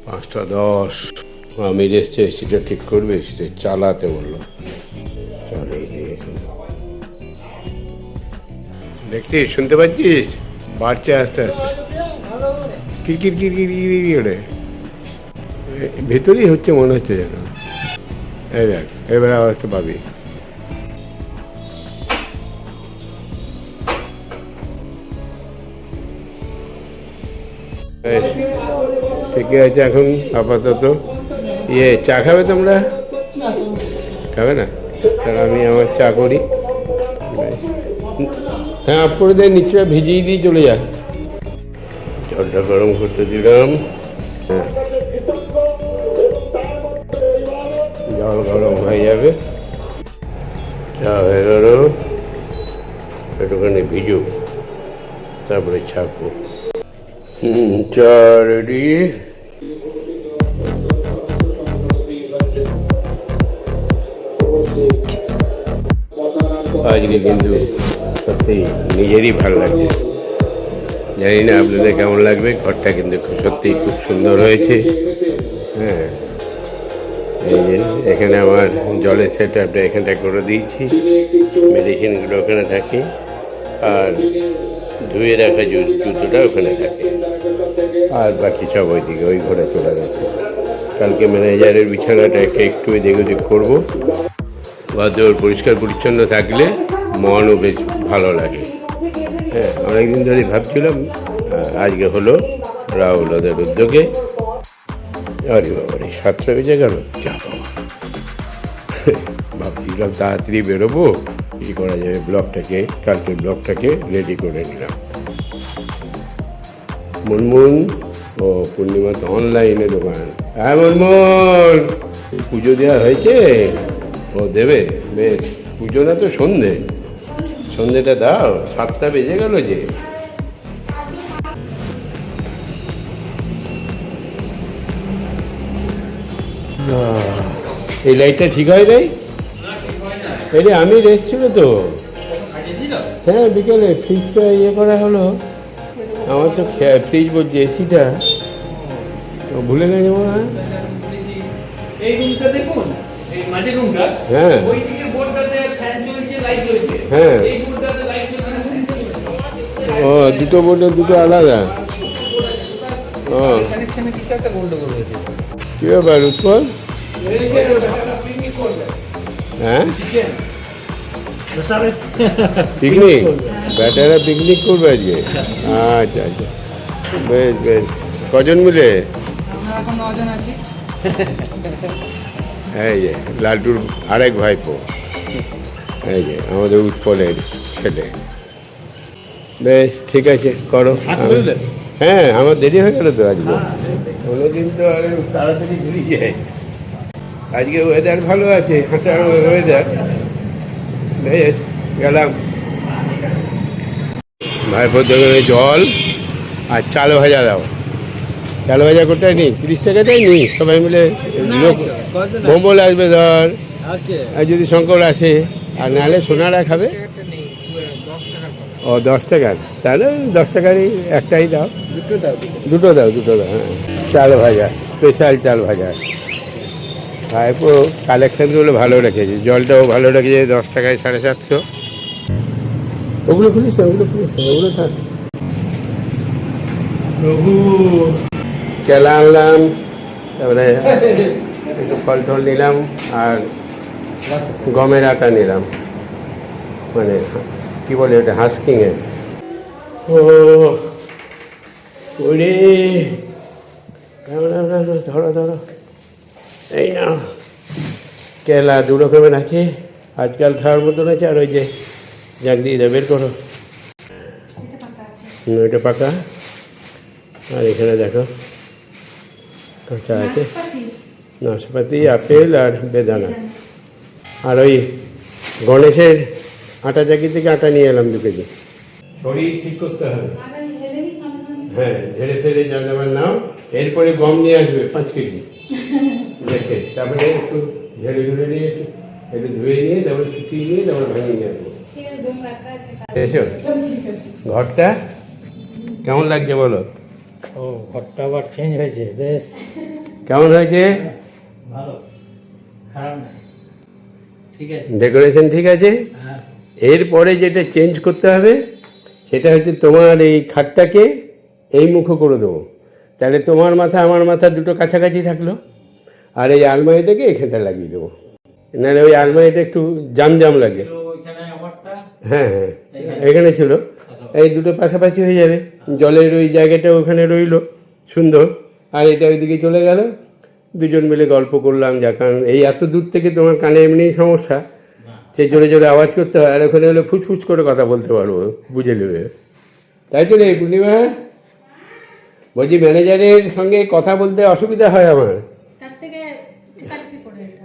5:10। আমি এসছে এসিটা ঠিক করবে, এসিটা চালাতে বললো। চলো দেখছিস, শুনতে পাচ্ছিস? বাড়ছে আস্তে আস্তে, কিরকির কিরকির কিরকির করে ভেতরেই হচ্ছে মনে হচ্ছে যেন। এই দেখ, এবার আওয়াজটা পাবি। ঠিকই আছে এখন আপাতত। চা খাবে তোমরা? খাবে না? তাহলে আমি আমার চা করি। হ্যাঁ, আপ করে দেয়, নিচে ভিজিয়ে দিয়ে চলে যায়। জলটা গরম করতে দিলাম। হ্যাঁ, জল গরম হয়ে যাবে, চা হয়ে গেল। একটুখানি ভিজুক, তারপরে ছাকবো। চা রেডি। আজকে কিন্তু সত্যি নিজেরই ভালো লাগছে। জানি না আপনাদের কেমন লাগবে। ঘরটা কিন্তু সত্যিই খুব সুন্দর হয়েছে। হ্যাঁ, এই যে এখানে আমার জলের সেট আপটা এখানটা করে দিয়েছি, মেডিসিনগুলো ওখানে থাকে, আর ধুয়ে রাখা জুতোটা ওখানে থাকে, আর বাকি সব ওইদিকে ওই ঘরে চলে গেছে। কালকে ম্যানেজারের বিছানাটা একটু এদিক ওদিক করবো। ঘর পরিষ্কার পরিচ্ছন্ন থাকলে মনও বেশ ভালো লাগে। হ্যাঁ, অনেকদিন ধরে ভাবছিলাম, আজকে হলো রাহুল ওদের উদ্যোগে। আরে বাবারে, 7টা বেজে গেল। যা বাবা, ভাবছিলাম তাড়াতাড়ি বেরোবো, কী করা যাবে, কালকের ব্লগটাকে রেডি করে নিলাম। মুনমুন ও পূর্ণিমা তো অনলাইনে দোকান। হ্যাঁ মুনমুন, পুজো দেওয়া হয়েছে? ও দেবে, বেশ। পুজো না তো সন্ধেটা দাও। 7টা বেজে গেল যে। এই লাইটটা ঠিক হয় নাই? এই রে, আমি এসেছিল তো। হ্যাঁ, বিকেলে ফ্রিজটা করা হলো। আমার তো ফ্রিজ বলছি, এসিটা ভুলে গেছে মনে হয়। হ্যাঁ হ্যাঁ, ও দুটো বোর্ডের দুটো আলাদা। ও কি ব্যাপার উৎপল? হ্যাঁ, পিকনিক? ব্যাটারা পিকনিক করবে আজকে? আচ্ছা আচ্ছা, বেশ বেশ। কজন মিলে? এই যে লালটুর আরেক ভাইপো, এই যে আমাদের উৎপলের ছেলে। বেশ, ঠিক আছে, করো। হ্যাঁ, আমার দেরি হয়ে গেল তো আজকে। অন্যদিন তো তাড়াতাড়ি ঘুরে যায়। আজকে ওয়েদার ভালো আছে, হাসার ওয়েদার। বেশ, গেলাম। ভাইপোর দোকানে জল আর চাল ভাজা দাও। চাল ভাজা কোথায় নি? 30 টাকাটাই নি, সবাই মিলে। লোক বোম্বল আসবে ধর, আর যদি শঙ্কর আসে, আর নাহলে সোনারা খাবে। ও 10 টাকার, তাহলে 10 টাকারই একটাই দাও। দুটো দাও। হ্যাঁ, চাল ভাজা, স্পেশাল চাল ভাজা। ভাইপো কালেকশানগুলো ভালো রেখেছে, জলটাও ভালো রেখেছে। 10 টাকায় 750। ওগুলো খুলিস না, ওগুলো থাক। প্রভু, কেলা আনলাম, তারপরে একটু ফল টল নিলাম, আর গমের আটা নিলাম, মানে কি বলে ওটা, হাস্কিংয়ের। ওরে ধরো, এই না, কেলা 2 রকমের আছে, আজকাল খাওয়ার মতন আছে, আর ওই যে জাগদি বের করো। ওইটা পাকা, আর এখানে দেখো কাঁচা আছে, নাশপাতি, আপেল আর বেদানা। আর ওই গণেশের আটা জাগি থেকে আটা নিয়ে এলাম 2 কেজি। শরীর ঠিক করতে হবে। হ্যাঁ, ঝেড়ে ফেড়ে জানলাম নাও। এরপরে গম নিয়ে আসবে 5 কেজি দেখে, তারপরে একটু ঝেড়ে নিয়ে একটু ধুয়ে নিয়ে, তারপরে শুকিয়ে নিয়ে, তারপরে ভেঙে নিয়ে আসবো। এসো, ঘরটা কেমন লাগছে বলো? ও, ঘরটা আবার চেঞ্জ হয়েছে, বেশ কেমন হয়েছে? ভালো, খারাপ না, ঠিক আছে। ডেকোরেশন ঠিক আছে। হ্যাঁ, এরপরে যেটা চেঞ্জ করতে হবে সেটা হচ্ছে তোমার এই খাটটাকে এই মুখো করে দেবো, তাহলে তোমার মাথা আমার মাথা দুটো কাছাকাছি থাকলো। আর এই আলমারিটাকে এখানটা লাগিয়ে দেবো, নাহলে ওই আলমারিটা একটু জাম জাম লাগে। তো ওইখানে আমারটা হ্যাঁ হ্যাঁ, এখানে ছিল, এই দুটো পাশাপাশি হয়ে যাবে, জলের ওই জায়গাটা ওখানে রইলো সুন্দর, আর এটা ওইদিকে চলে গেল। দুজন মিলে গল্প করলাম, যা কারণ এই এত দূর থেকে তোমার কানে এমনি সমস্যা, সে জোরে জোরে আওয়াজ করতে হয়, আর ওখানে হলে ফুসফুস করে কথা বলতে পারবো, বুঝে নেবে। তাই তো রে পূর্ণিমা, বলছি ম্যানেজারের সঙ্গে কথা বলতে অসুবিধা হয় আমার,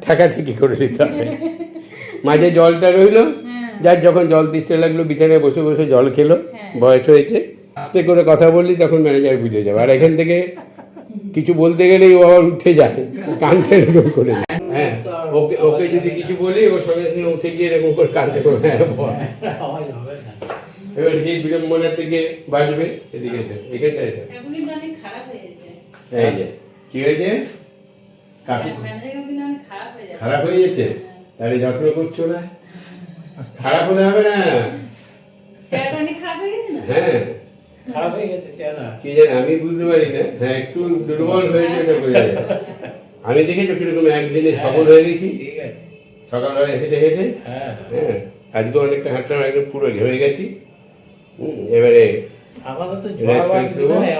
ঠেকাঠেকি করে দিতে হয়। মাঝে জলটা রইলো, যার যখন জল দিতে লাগলো বিছানায় বসে বসে জল খেলো, বয়স হয়েছে, আস্তে করে কথা বললি তখন ম্যানেজার বুঝে যাবে। আর এখান থেকে কিছু বলতে গেলেই ও আবার উঠে যায়, কানটা এরকম করে। হ্যাঁ, ওকে ওকে যদি কিছু বলি ওর সঙ্গে সঙ্গে উঠে গিয়ে এরকম করে কানতে করবে। আওয়াজ হবে না। এবার সেই বিড়ম্বনার থেকে বাঁচবে। এদিকে এখানটায় এই যে কি হয়েছে, কাকি খারাপ হয়ে যাচ্ছে, তাহলে যত্ন করছো না, খারাপ হলে হবে না। হ্যাঁ, খারাপ হয়ে গেছে চেহারা। কি জানি আমি বুঝতে পারি না। হ্যাঁ, একটু দুর্বল হয়েছে, এটা বোঝা যায়। আমি দেখেছি কিরকম একদিনে সফল হয়ে গেছি, ঠিক আছে, সকালবেলা হেঁটে হেঁটে। হ্যাঁ হ্যাঁ, আজকে অনেকটা হাঁটলাম, একদম পুরো হয়ে গেছি। এবারে আমাদের তো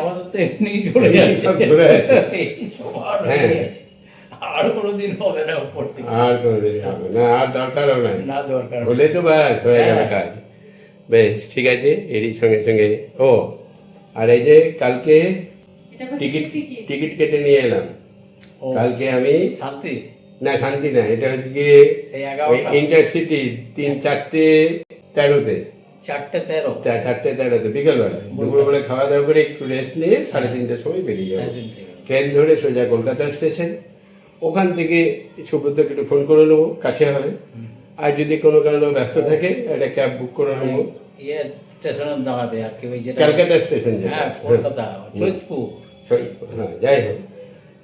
আমাদের তো এমনি চলে যাচ্ছে, সব ঘুরে আছে। হ্যাঁ, আর কোনোদিন হবে না উপর থেকে, আর কোনোদিন হবে না, আর দরকারও নাই, না দরকার হলে তো ব্যাস হয়ে গেল কাজ। বেশ ঠিক আছে, এরই সঙ্গে সঙ্গে ও, আর এই যে কালকে টিকিট টিকিট কেটে নিয়ে এলাম। ও, কালকে আমি শান্তি না, শান্তি না, এটা হচ্ছে গিয়ে সেই 11টা ইন্টারসিটি 3:13 4:13 বিকেলবেলা, দুপুরবেলা খাওয়া দাওয়া করে একটু রেস্ট নিয়ে 3:30টার সময় বেরিয়ে যাবো। ট্রেন ধরে সোজা কলকাতা স্টেশন, ওখান থেকে সুব্রতকে একটু ফোন করে নেবো, কাছে হবে। আর যদি কোনো কারণে ব্যস্ত থাকে একটা ক্যাব বুক করে নেবো, ইয়ে স্টেশনে দাঁড়াবে আর কি, ওই যেটা ক্যালকাটা স্টেশন যেটা, হ্যাঁ কলকাতা যোধপুর, হ্যাঁ যাই হোক,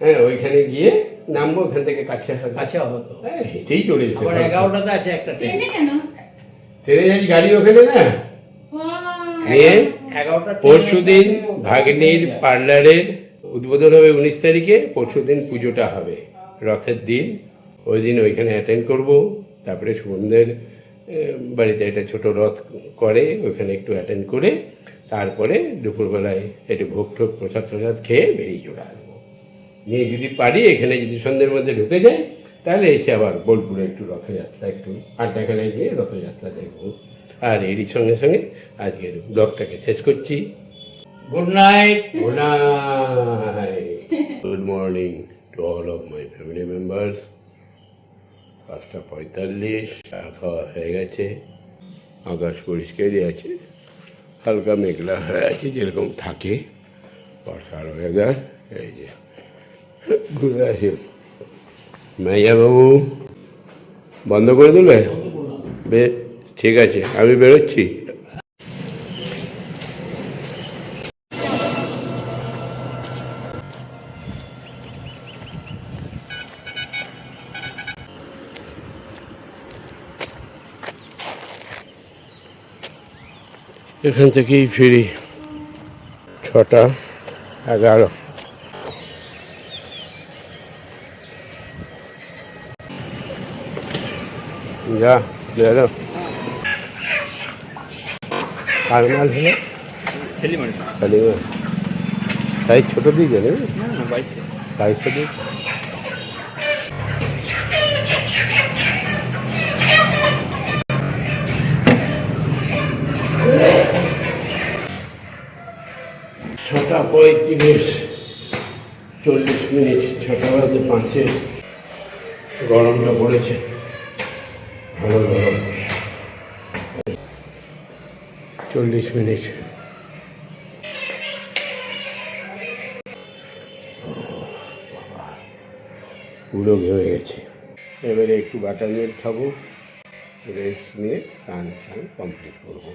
হ্যাঁ ওইখানে গিয়ে নামবো, ওখান থেকে কাছে হবে, কাছে হবে তো। হ্যাঁ হেঁটেই চলে যেতে আবার পারবো। 11টাতে আছে একটা ট্রেন, ট্রেনে যাই, গাড়ি ওখানে না নিয়ে। 11টা পরশুদিন ভাগ্নির পার্লারের উদ্বোধন হবে 19 তারিখে, পরশুদিন পুজোটা হবে, রথের দিন, ওই দিন ওইখানে অ্যাটেন্ড করব। তারপরে সুমনদের বাড়িতে একটা ছোট রথ করে, ওইখানে একটু অ্যাটেন্ড করে তারপরে দুপুরবেলায় একটু ভোগ ঠোক প্রসাদ প্রসাদ খেয়ে বেরিয়ে চলে আসবো। নিয়ে যদি পারি এখানে যদি সন্ধ্যের মধ্যে ঢুকে যায়, তাহলে এসে আবার বোলপুরে একটু রথযাত্রা, একটু আড্ডাখানায় গিয়ে রথযাত্রা দেখবো। আর এরই সঙ্গে সঙ্গে আজকের ব্লগটাকে শেষ করছি। Good night, good night, good morning to all of my family members. 5:45, চা খাওয়া হয়ে গেছে, আকাশ পরিষ্কারই আছে, হালকা মেঘলা হয়ে আছে যেরকম থাকে বর্ষার ওয়েদার। এই যে ঘুরে আসি। মাইয়া বাবু বন্ধ করে দিলে? বেশ ঠিক আছে, আমি বেরোচ্ছি। এখান থেকেই ফিরি 6:11। যা বেরো, কার মাল হলো? কালিমা সাইজ ছোট দিয়ে জানে, 2200 দিয়ে। ছটা 35, 40 মিনিট, 6:05 গরমটা পড়েছে, ভালো গরম। 40 মিনিট। পুরো ঘেমে গেছে। এবারে একটু বাটার মিল্ক খাবো, রেস্ট নিয়ে স্নান কমপ্লিট করবো।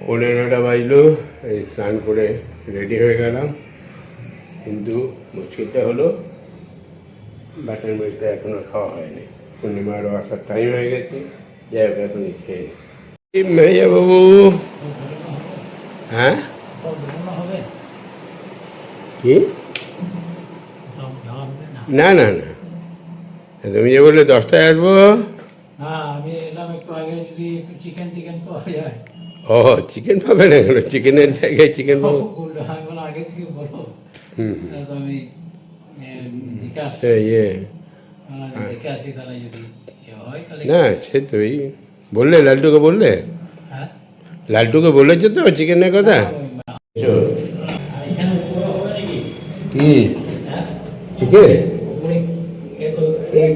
11টা বাজলো, এই স্নান করে রেডি হয়ে গেলাম, কিন্তু মুশকিলটা হলো বাটার মিল্কটা এখনো খাওয়া হয়নি, পূর্ণিমারও আসার টাইম হয়ে গেছে, যাই হোক এখনই খেয়ে নিই। মেয়ে বাবু, হ্যাঁ হবে কি? হবে না। না না না, তুমি যে বললে 10টায় আসবো। হ্যাঁ আমি এলাম একটু আগে, যদি একটু চিকেন টিকেন পাওয়া যায়। ও চিকেন পাবে না কেন? চিকেনের জায়গায় চিকেন পাবো। বললো আমি বলো আগে থেকে বলো। হুম তো আমি দেখে আসছি, ইয়ে দেখে আসি, তাহলে যদি হয় তাহলে। না সে তো এই বললে, লালটুকে বললে, হ্যাঁ লালটুকে বলেছে তো চিকেনের কথা। আর এখানে উপরে হবে নাকি? কি হ্যাঁ চিকেন? উপরে এ তো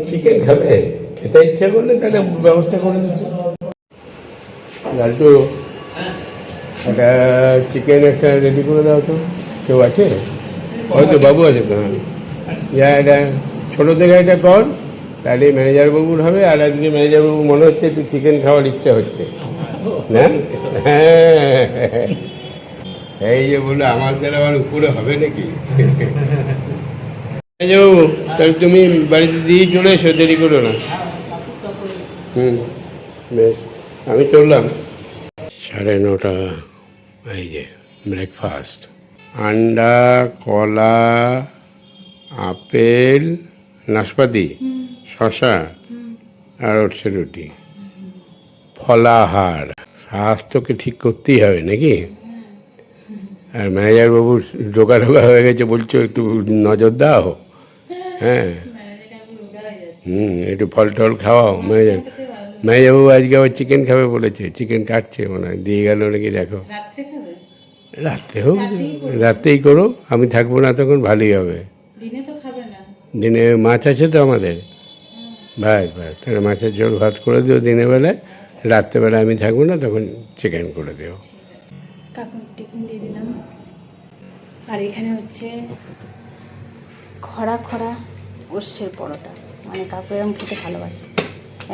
চিকেন খাবে, খেতে ইচ্ছা করলে তাহলে ব্যবস্থা করে দিচ্ছি। লালটু হ্যাঁ একটা চিকেন একটা রেডি করে দাও তো। কেউ আছে? হয়তো বাবু আছে তো। হ্যাঁ যা এটা ছোটো থেকে এটা কর, তাহলে ম্যানেজার বাবুর হবে। আর আজকে ম্যানেজার বাবু মনে হচ্ছে একটু চিকেন খাওয়ার ইচ্ছা হচ্ছে না? হ্যাঁ এই যে বললো আমার দ্বারা আমার উপরে হবে নাকি? ম্যানেজার বাবু তাহলে তুমি বাড়িতে দিয়ে চলে এসো, দেরি করো না। হুম বেশ, আমি চললাম। 9:30, এই যে ব্রেকফাস্ট, আন্ডা, কলা, আপেল, নাশপাতি, শশা আর ওটসের রুটি, ফলাহার। স্বাস্থ্যকে ঠিক করতেই হবে নাকি? আর ম্যানেজার বাবু রোগা রোগা হয়ে গেছে, বলছো একটু নজর দাও। হ্যাঁ একটু ফল টল খাওয়াও। ম্যানেজারবাবু আজকে আবার চিকেন খাবে বলেছে, চিকেন কাটছে মনে হয়, দিয়ে গেল নাকি দেখো। রাত্রে হোক, রাত্রেই করো, আমি থাকবো না তখন, ভালোই হবে। দিনে মাছ আছে তো আমাদের, ব্যাস ব্যাস, তাহলে মাছের ঝোল ভাত করে দিও দিনের বেলায়, রাত্রেবেলা আমি থাকবো না তখন চিকেন করে দিও। কাকুর টিফিন দিয়ে দিলাম। আর এখানে হচ্ছে খরা খরা ওর্ষের পরোটা, মানে কাকু এরকম খেতে ভালোবাসে,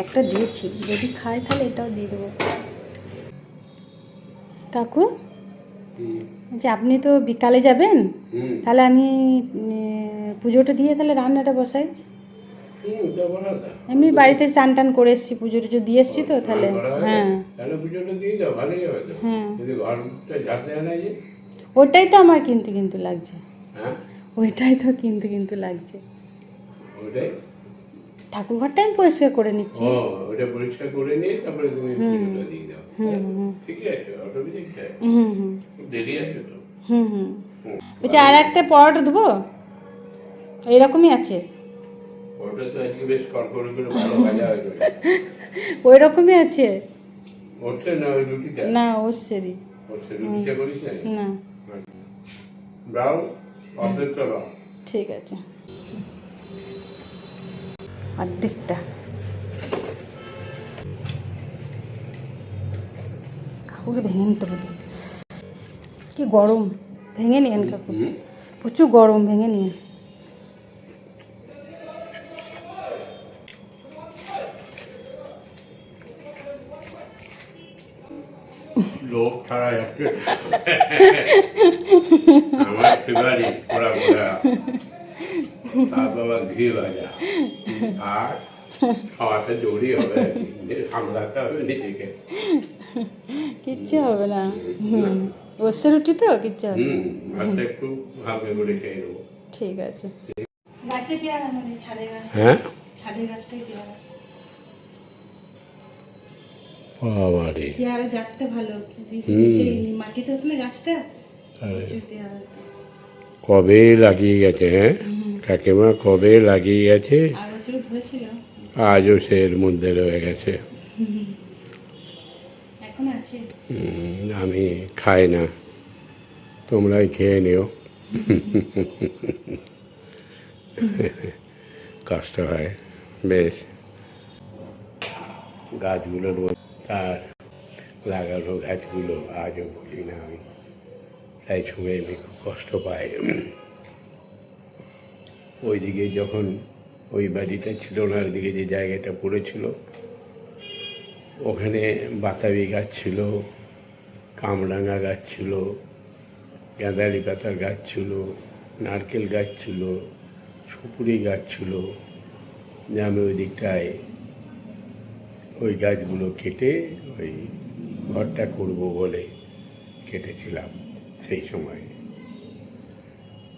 একটা দিয়েছি, যদি খায় তাহলে এটাও দিয়ে দেবো। কাকু যে আপনি তো বিকালে যাবেন, তাহলে আমি পুজোটা দিয়ে তাহলে রান্নাটা বসাই। এমনি বাড়িতে চান টান করে এসেছি, পুজো টুজো দিয়ে এসেছি তো, তাহলে হ্যাঁ হ্যাঁ ওটাই তো আমার কিন্তু কিন্তু লাগছে, ওইটাই তো কিন্তু কিন্তু লাগছে। ঠাকুর ঘরটা আমি পরিষ্কার করে নিচ্ছি। ওটা পরিষ্কার করে নিয়ে তারপরে তুমি পুজোটা দিয়ে দাও। ঠিক আছে, অটোমেটিক দেরি আছে তো। বলছি আর একটা পরোটা দেবো, এইরকমই আছে, ওটা তো আজকে বেশ কড়কড় করে ভালো ভাজা হয়েছে। ওই রকমই আছে। ওঠছে না ওই রুটিটা? না ওরসেরই। ওঠছে, রুটিটা করিস না ব্রাউ অর্ধেকটা ব্রাউ। ঠিক আছে, অর্ধেকটা। কাকুকে ভেঙে নিতে বলি, কি গরম, ভেঙে নিন কাকু, প্রচুর গরম, ভেঙে নিন। লোক ছাড়া যাচ্ছে আমার ফেভারিট পোড়া পোড়া, তার বাবা ঘি ভাজা, আর খাওয়াতে জোরই হবে, সামলাতে হবে নিজেকে। কিচ্ছু হবে না, ওরসের রুটি তো কিচ্ছু হবে না। ভাতটা একটু হালকা করে খেয়ে নেবো। ঠিক আছে। গাছে পেয়ারা, মানে ছাদের গাছ, হ্যাঁ ছাদের গাছটাই পেয়ারা, বাবারে পেয়ারা জাতটা ভালো, কিন্তু মাটিতে হতো না গাছটা, পেয়ারা। কবে লাগিয়ে গেছে, হ্যাঁ কাকিমা কবে লাগিয়ে গেছে, আর বছর ধরেছিল, আজও সে এর মধ্যে রয়ে গেছে। এখন আছে। আমি খাই না, তোমরাই খেয়ে নিও। কষ্ট হয় বেশ, গাছগুলোর তার লাগানো গাছগুলো আজও ভুলি না আমি, তাই ছুঁয়ে আমি খুব কষ্ট পাই। ওইদিকে যখন ওই বাড়িটা ছিল না, ওইদিকে যে জায়গাটা পড়েছিল, ওখানে বাতাবি গাছ ছিল, কামরাঙা গাছ ছিল, গাঁদালি পাতার গাছ ছিল, নারকেল গাছ ছিল, সুপুরি গাছ ছিল, যে আমি ওই দিকটায় ওই গাছগুলো কেটে ওই ঘরটা করব বলে কেটেছিলাম সেই সময়।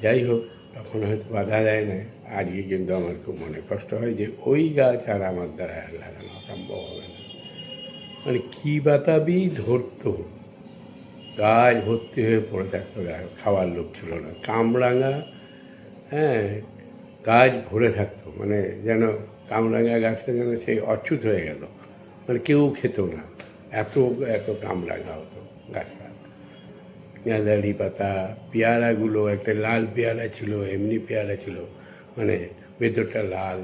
যাই হোক, তখন হয়তো বাধা দেয় না। আজকে কিন্তু আমার খুব মনে কষ্ট হয় যে ওই গাছ আর আমার দ্বারা আর লাগানো সম্ভব হবে না। মানে কী বাতাবি ধরতো, গাছ ভর্তি হয়ে পড়ে থাকতো, খাওয়ার লোক ছিল না। কামরাঙা, হ্যাঁ, গাছ ভরে থাকতো, মানে যেন কামরাঙা গাছটা যেন সেই অচ্যুত হয়ে গেল, মানে কেউ খেত না, এত এত কামরাঙা হতো গাছটা। গাঁদারি পাতা, পেয়ারাগুলো, একটা লাল পেয়ারা ছিল, এমনি পেয়ারা ছিল, মানে ভেতরটা লাল।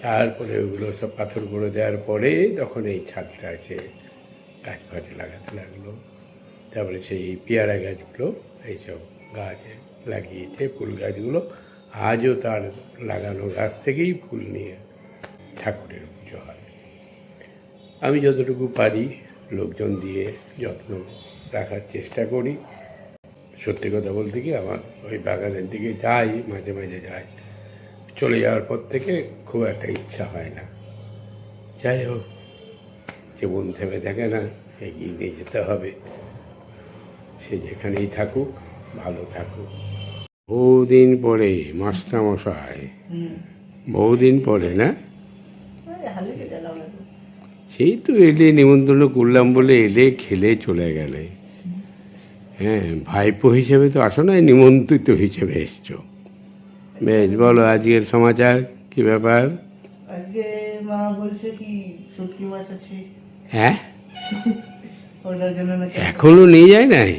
তারপরে ওগুলো সব পাথর করে দেওয়ার পরে তখন এই ছাদটা এসে গাছ ফাছ লাগাতে লাগলো। তারপরে সেই পেয়ারা গাছগুলো এইসব গাছ লাগিয়েছে, ফুল গাছগুলো। আজও তার লাগানো গাছ থেকেই ফুল নিয়ে ঠাকুরের পুজো হয়। আমি যতটুকু পারি লোকজন দিয়ে যত্ন রাখার চেষ্টা করি। সত্যি কথা বলতে কি, আমার ওই বাগানের দিকে যাই, মাঝে মাঝে যাই, চলে যাওয়ার পর থেকে খুব একটা ইচ্ছা হয় না। যাই হোক, জীবন থেমে থাকে না, এগিয়ে নিয়ে যেতে হবে। সে যেখানেই থাকুক, ভালো থাকুক। বহুদিন পরে মাস্টারমশাই, বহুদিন পরে না? সেই তো এলে, নিমন্ত্রণ করলাম বলে এলে, খেলে চলে গেলে। হ্যাঁ, ভাইপো হিসেবে তো আসো না, নিমন্ত্রিত হিসেবে এসছো। বেশ, বলো আজকের সমাচার, কি ব্যাপার? আজকে মা বলছে কি শুটকি মাছ আছে, হ্যাঁ, ওটার জন্য নাকি এখনো নিয়ে যায় নাই?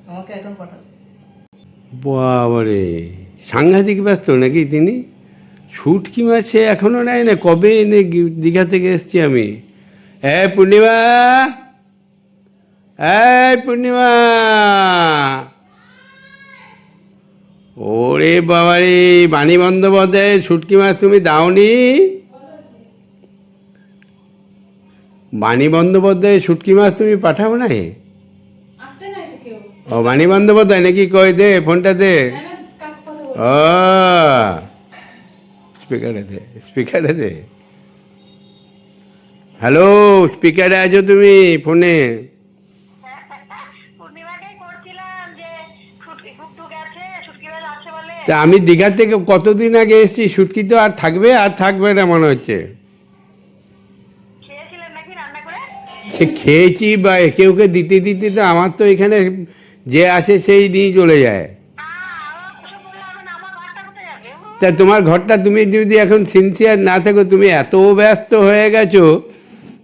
আমাকে এখন পাঠাবে। বাবারে, সাংঘাতিক ব্যস্ত নাকি তিনি? শুটকি মাছে এখনো নেয় না? কবে এনে দীঘা থেকে এসছি আমি। পূর্ণিমা, পূর্ণিমা, ওরে বাবারে, বাণী বন্দ্যোপাধ্যায় শুটকি মাছ তুমি দাওনি? বাণী বন্দ্যোপাধ্যায় শুটকি মাছ তুমি পাঠাও নাই? ও, বাণী বন্দ্যোপাধ্যায় নাকি? কই দে ফোনটা দে। ও, স্পিকারে দে, স্পিকারে দে। হ্যালো, স্পিকারে আছো তুমি ফোনে? তা আমি দীঘা থেকে কতদিন আগে এসেছি, শুটকি তো আর থাকবে? আর থাকবে না মনে হচ্ছে। সে খেয়েছি বা কেউকে দিতে দিতে তো আমার তো এখানে যে আছে সেই নিয়ে চলে যায়। তা তোমার ঘরটা, তুমি যদি এখন সিনসিয়ার না থাকো, তুমি এত ব্যস্ত হয়ে গেছো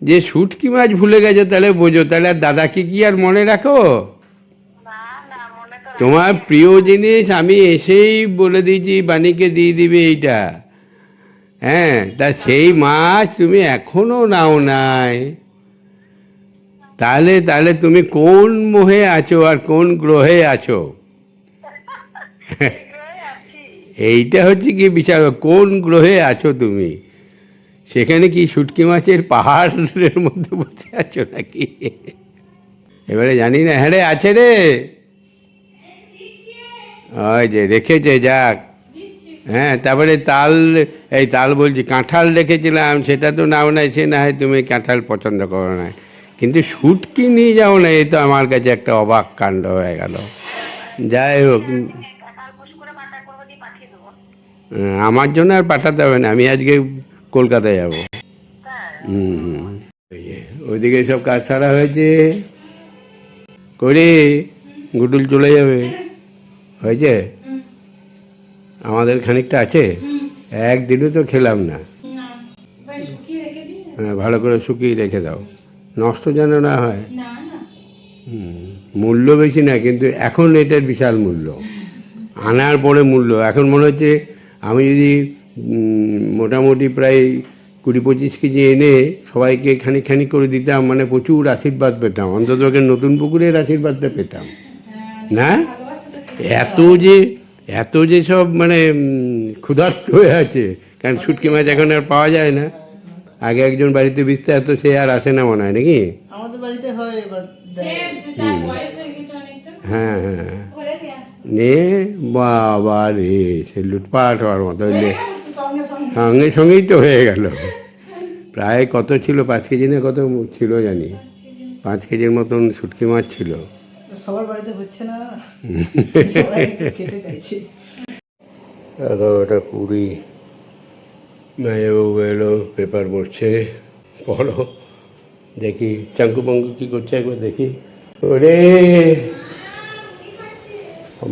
যে শুটকি মাছ ভুলে গেছো, তাহলে বোঝো, তাহলে আর দাদাকে কি আর মনে রাখো? তোমার প্রিয় জিনিস আমি এসেই বলে দিয়েছি বাণীকে দিয়ে দিবে এইটা। হ্যাঁ, তা সেই মাছ তুমি এখনো নাও নাই, তাহলে তাহলে তুমি কোন মোহে আছো আর কোন গ্রহে আছো? এইটা হচ্ছে কি বিচার, কোন গ্রহে আছো তুমি? সেখানে কি শুটকি মাছের পাহাড়ের মধ্যে বসে আছো নাকি? এবারে জানি না। হ্যাঁ রে, আছে রে, ওই যে রেখেছে, যাক। হ্যাঁ, তারপরে এই তাল বলছি, কাঁঠাল রেখেছিলাম, সেটা তো নাও নাই। সে না হয় তুমি কাঁঠাল পছন্দ করো না, কিন্তু শুটকি নিয়ে যাও না, এই তো আমার কাছে একটা অবাক কাণ্ড হয়ে গেল। যাই হোক, আমার জন্য আর পাঠাতে হবে না, আমি আজকে কলকাতায় যাব। ওইদিকে সব কাজ ছাড়া হয়েছে করে, গুডুল চলে যাবে, হয়েছে। আমাদের খানিকটা আছে, একদিনও তো খেলাম না। হ্যাঁ, ভালো করে শুকিয়ে রেখে দাও, নষ্ট যেন না হয়। মূল্য বেশি না, কিন্তু এখন এটার বিশাল মূল্য। আনার পরে মূল্য, এখন মনে হচ্ছে আমি যদি মোটামুটি প্রায় 20-25 কেজি এনে সবাইকে খানিক খানিক করে দিতাম, মানে প্রচুর আশীর্বাদ পেতাম, অন্তত নতুন পুকুরের আশীর্বাদটা পেতাম না। এত যে সব মানে ক্ষুধার্ত হয়ে আছে, কারণ শুটকি মাছ এখন আর পাওয়া যায় না। আগে একজন বাড়িতে বেচতে এত, সে আর আসে না মনে হয় নাকি? আমাদের বাড়িতে হয় এবার। হ্যাঁ হ্যাঁ, নে বাবা রে, সে লুটপাট হওয়ার মতো। সঙ্গে সঙ্গেই তো হয়ে গেল। প্রায় কত ছিল, 5 কেজি না কত ছিল জানি, 5 কেজির মতন শুটকি মাছ ছিল। তো সবার বাড়িতে হচ্ছে না, সবাই একটু খেতে চাইছে। ওটা পুরি। মেয়েবাবু এলো, পেপার পড়ছে, পড়ো দেখি। চাঙ্কু পাঙ্কু কী করছে একবার দেখি। ওরে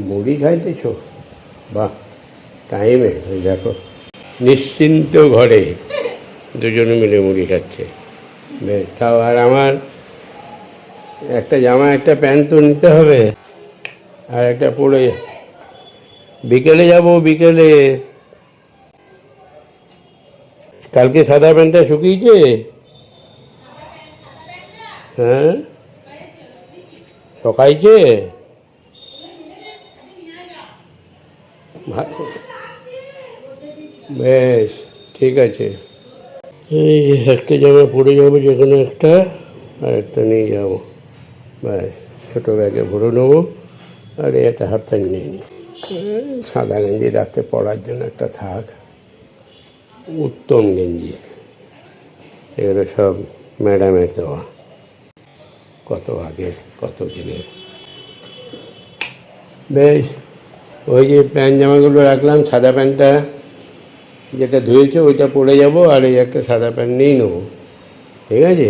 মুড়ি খাইতেছ, বাহ টাইমে। ওই দেখো নিশ্চিন্ত ঘরে দুজনে মিলে মুড়ি খাচ্ছে। বেশ খাও। আর আমার একটা জামা একটা প্যান্ট তো নিতে হবে, আর একটা পরে বিকেলে যাব। বিকেলে কালকে সাদা প্যান্টটা শুকিয়েছে? হ্যাঁ শুকাইছে, বেশ ঠিক আছে। এই একটা জামা পরে যাবো যে কোনো একটা, আর একটা নিয়ে যাবো। ব্যাস ছোটো ব্যাগে ভরে নেবো, আর একটা হাফ প্যান্ট নিয়ে নিই। সাদা গেঞ্জি রাতে পরার জন্য একটা থাক, উত্তম গেঞ্জি। এগুলো সব ম্যাডামের দেওয়া, কত আগের কত দিনের। বেশ ওই যে প্যান্ট জামাগুলো রাখলাম, সাদা প্যান্টটা যেটা ধুয়েছে ওইটা পরে যাব, আর এই একটা সাদা প্যান্ট নিয়ে নেবো। ঠিক আছে,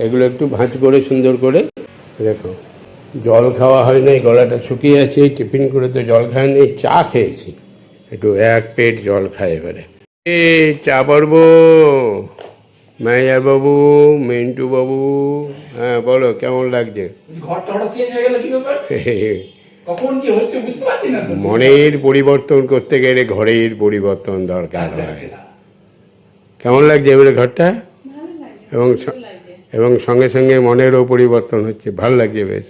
এগুলো একটু ভাঁজ করে সুন্দর করে দেখো। জল খাওয়া হয় নাই, গলাটা শুকিয়ে আছে। টিফিন করে তো জল খায় নেই, চা খেয়েছি, একটু 1 পেট জল খাই এবারে। চা পড়বো। ম্যানেজার বাবু, মিন্টু বাবু, হ্যাঁ বলো কেমন লাগছে? ঘরটা হঠাৎ চেঞ্জ হয়ে গেল, কি ব্যাপার? কখন কি হচ্ছে বুঝতে পারছি না তো। মনের পরিবর্তন করতে গেলে ঘরের পরিবর্তন দরকার হয়। কেমন লাগছে এবারে ঘরটা? এবং সঙ্গে সঙ্গে মনেরও পরিবর্তন হচ্ছে, ভালো লাগছে বেশ।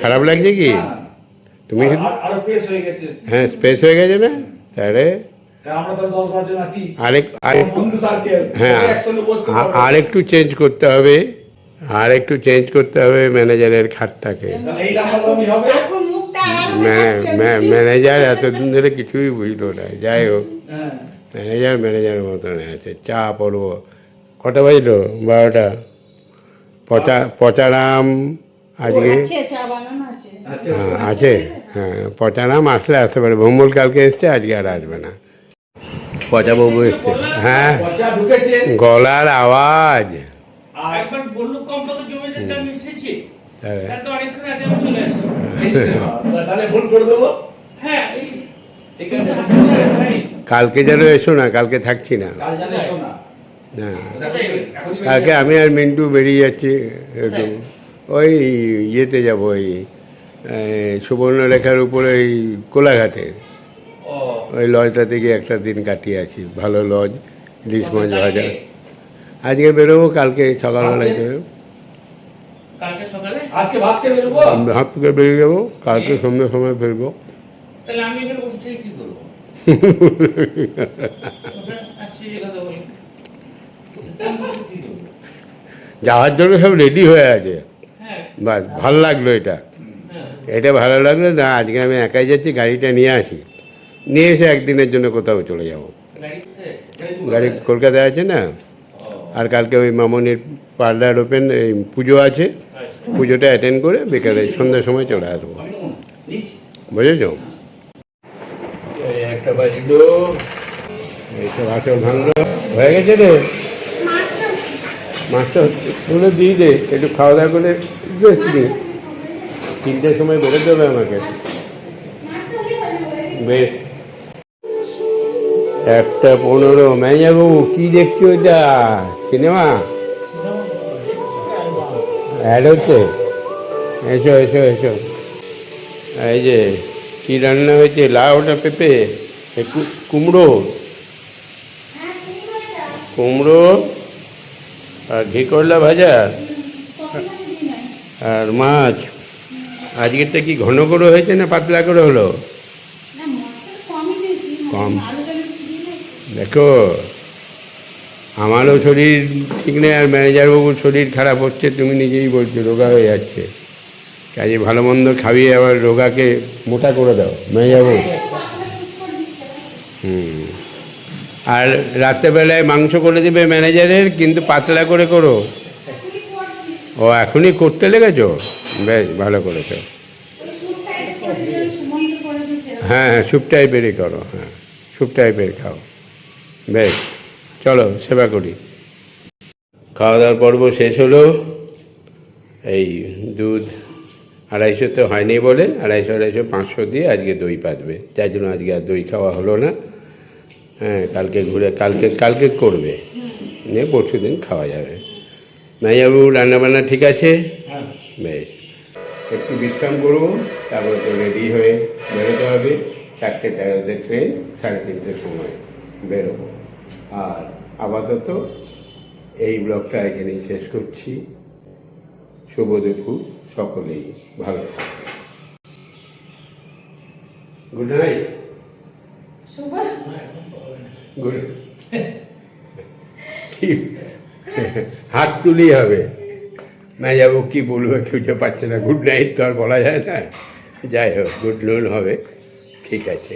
খারাপ লাগছে কি? তুমি হ্যাঁ স্পেস হয়ে গেছে না? তাহলে আর একটু চেঞ্জ করতে হবে, ম্যানেজারের খাটটাকে। ম্যানেজার এতদিন ধরে কিছুই বুঝলো না। যাই হোক, ম্যানেজারের মতন আছে। চা পড়বো। কটা বাজলো? 12টা। পচারাম আজকে আছে। হ্যাঁ পচারাম আসলে আসতে পারে। ভোমল কালকে এসছে, আজকে আর আসবে না। পচাবাবু এসছে। হ্যাঁ গলার আওয়াজ। কালকে যেন এসো না, কালকে থাকছি না। না কালকে আমি আর মিন্টু বেরিয়ে যাচ্ছি একটু, ওই ইয়েতে যাবো, ওই সুবর্ণরেখার উপরে ওই কোলাঘাটের ওই লজটা থেকে একটা দিন কাটিয়ে আছি। ভালো লজ, ইলিশ মাছ ভাজা। আজকে বেরোবো, কালকে সকালবেলায় বেরোবো। ভাত থেকে বেরিয়ে যাবো, কালকে সন্ধ্যের সময় ফিরবো। যাওয়ার জন্য সব রেডি হয়ে আছে। বাস ভালো লাগলো এটা, এটা ভালো লাগলো না। আজকে আমি একাই যাচ্ছি, গাড়িটা নিয়ে আসি, নিয়ে এসে একদিনের জন্য কোথাও চলে যাব। গাড়ি কলকাতায় আছে না। আর কালকে ওই মামনির পার্লার ওপেন, এই পুজো আছে, পুজোটা অ্যাটেন্ড করে বিকালে সন্ধ্যার সময় চলে আসবো। বুঝেছ? একটা বাজলো, এইসব আসল ভাঙলো হয়ে গেছে রে। মাছটা তুলে দিয়ে দে, একটু খাওয়া দাওয়া করে গেছি। 3টার সময় বেরোতে হবে আমাকে। বেশ 1:15। ম্যানেজারবাবু কী দেখছো? এটা সিনেমা অ্যাড হচ্ছে? এসো এসো এসো। এই যে কী রান্না হয়েছে? লাউটা পেঁপে, কুমড়ো আর ঘি করলা ভাজা আর মাছ। আজকেরটা কি ঘন করে হয়েছে না পাতলা করে হলো? কম। দেখো আমারও শরীর ঠিক নেই, আর ম্যানেজারবাবুর শরীর খারাপ হচ্ছে, তুমি নিজেই বলছো রোগা হয়ে যাচ্ছে। কাজে ভালো মন্দ খাইয়ে আবার রোগাকে মোটা করে দাও ম্যানেজারবাবু। আর রাত্রেবেলায় মাংস করে দেবে ম্যানেজারের, কিন্তু পাতলা করে করো। ও এখনই করতে লেগেছো, বেশ ভালো করেছো। হ্যাঁ হ্যাঁ, স্যুপ টাইপেরই করো, হ্যাঁ স্যুপ টাইপের খাও, বেশ। চলো সেবা করি। খাওয়া দাওয়ার পর্ব শেষ হলো। এই দুধ 250 তো হয়নি বলে 250 500 দিয়ে আজকে দই পাতবে, তাই জন্য আজকে আর দই খাওয়া হলো না। হ্যাঁ, কালকে ঘুরে কালকে করবে, নিয়ে পরশু দিন খাওয়া যাবে। মেয়াবু রান্নাবান্না ঠিক আছে? হ্যাঁ। বেশ, একটু বিশ্রাম করবো, তারপরে তো রেডি হয়ে বেরোতে হবে। 4:13 ট্রেন, 3:30 সময় বেরোবো। আর আপাতত এই ব্লগটা এখানেই শেষ করছি। শুভ দুপুর, সকলেই ভালো থাকবে। Good night. গুড। হাত তুলি হবে না, যাবো কি বলবো খুঁজে পাচ্ছে না। গুড নাইট তো আর বলা যায় না, যাই হোক গুড নুন হবে, ঠিক আছে।